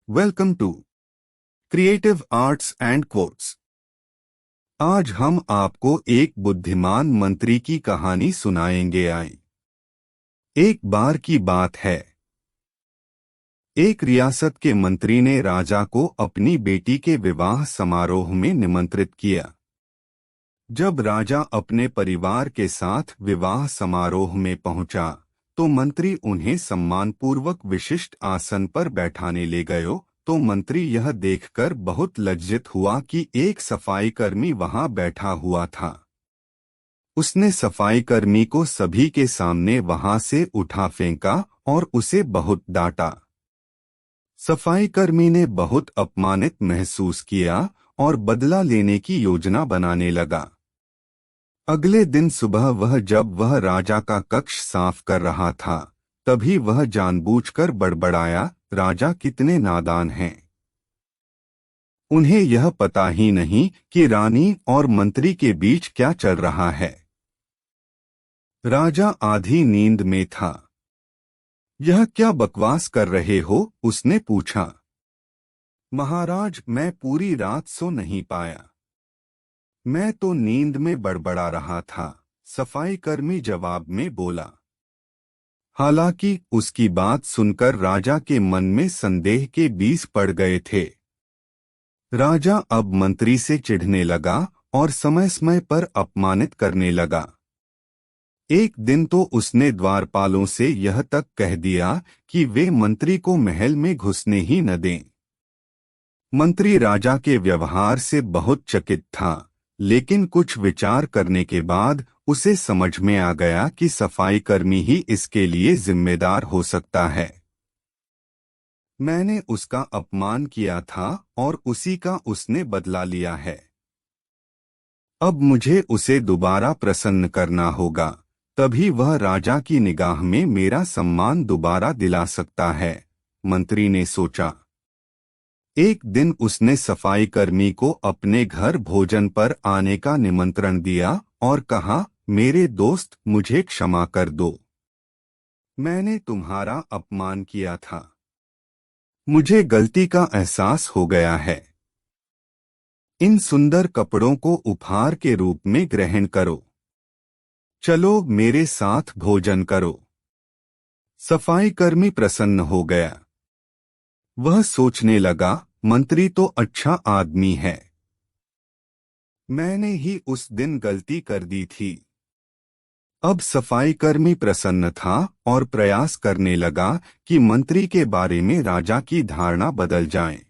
Welcome to creative arts and quotes. आज हम आपको एक बुद्धिमान मंत्री की कहानी सुनाएंगे। आए एक बार की बात है, एक रियासत के मंत्री ने राजा को अपनी बेटी के विवाह समारोह में निमंत्रित किया। जब राजा अपने परिवार के साथ विवाह समारोह में पहुंचा, तो मंत्री उन्हें सम्मानपूर्वक विशिष्ट आसन पर बैठाने ले गए। तो मंत्री यह देखकर बहुत लज्जित हुआ कि एक सफाईकर्मी वहां बैठा हुआ था। उसने सफाईकर्मी को सभी के सामने वहां से उठा फेंका और उसे बहुत डांटा। सफाईकर्मी ने बहुत अपमानित महसूस किया और बदला लेने की योजना बनाने लगा। अगले दिन सुबह जब वह राजा का कक्ष साफ कर रहा था, तभी वह जानबूझकर बड़बड़ाया, राजा कितने नादान हैं। उन्हें यह पता ही नहीं कि रानी और मंत्री के बीच क्या चल रहा है। राजा आधी नींद में था। यह क्या बकवास कर रहे हो? उसने पूछा। महाराज, मैं पूरी रात सो नहीं पाया। मैं तो नींद में बड़बड़ा रहा था, सफाईकर्मी जवाब में बोला। हालांकि उसकी बात सुनकर राजा के मन में संदेह के बीज पड़ गए थे। राजा अब मंत्री से चिढ़ने लगा और समय समय पर अपमानित करने लगा। एक दिन तो उसने द्वारपालों से यह तक कह दिया कि वे मंत्री को महल में घुसने ही न दें। मंत्री राजा के व्यवहार से बहुत चकित था, लेकिन कुछ विचार करने के बाद उसे समझ में आ गया कि सफाईकर्मी ही इसके लिए जिम्मेदार हो सकता है। मैंने उसका अपमान किया था और उसी का उसने बदला लिया है। अब मुझे उसे दोबारा प्रसन्न करना होगा, तभी वह राजा की निगाह में मेरा सम्मान दोबारा दिला सकता है, मंत्री ने सोचा। एक दिन उसने सफाईकर्मी को अपने घर भोजन पर आने का निमंत्रण दिया और कहा, मेरे दोस्त, मुझे क्षमा कर दो। मैंने तुम्हारा अपमान किया था। मुझे गलती का एहसास हो गया है। इन सुंदर कपड़ों को उपहार के रूप में ग्रहण करो। चलो मेरे साथ भोजन करो। सफाईकर्मी प्रसन्न हो गया। वह सोचने लगा, मंत्री तो अच्छा आदमी है। मैंने ही उस दिन गलती कर दी थी। अब सफाईकर्मी प्रसन्न था और प्रयास करने लगा कि मंत्री के बारे में राजा की धारणा बदल जाए।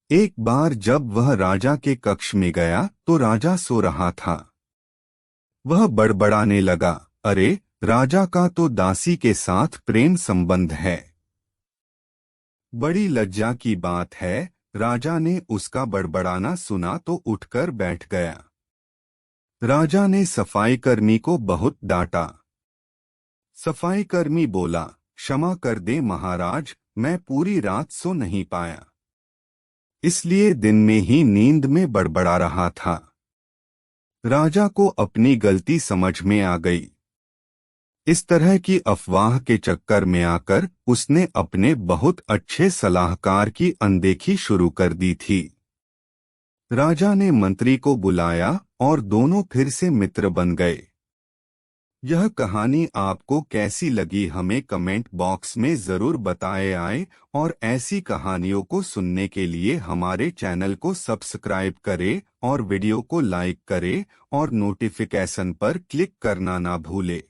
एक बार जब वह राजा के कक्ष में गया तो राजा सो रहा था। वह बड़बड़ाने लगा, अरे, राजा का तो दासी के साथ प्रेम संबंध है। बड़ी लज्जा की बात है। राजा ने उसका बड़बड़ाना सुना तो उठकर बैठ गया। राजा ने सफाईकर्मी को बहुत डांटा। सफाईकर्मी बोला, क्षमा कर दे महाराज, मैं पूरी रात सो नहीं पाया, इसलिए दिन में ही नींद में बड़बड़ा रहा था। राजा को अपनी गलती समझ में आ गई। इस तरह की अफवाह के चक्कर में आकर उसने अपने बहुत अच्छे सलाहकार की अनदेखी शुरू कर दी थी। राजा ने मंत्री को बुलाया और दोनों फिर से मित्र बन गए। यह कहानी आपको कैसी लगी हमें कमेंट बॉक्स में जरूर बताएं। आए और ऐसी कहानियों को सुनने के लिए हमारे चैनल को सब्सक्राइब करें और वीडियो को लाइक करें और नोटिफिकेशन पर क्लिक करना ना भूलें।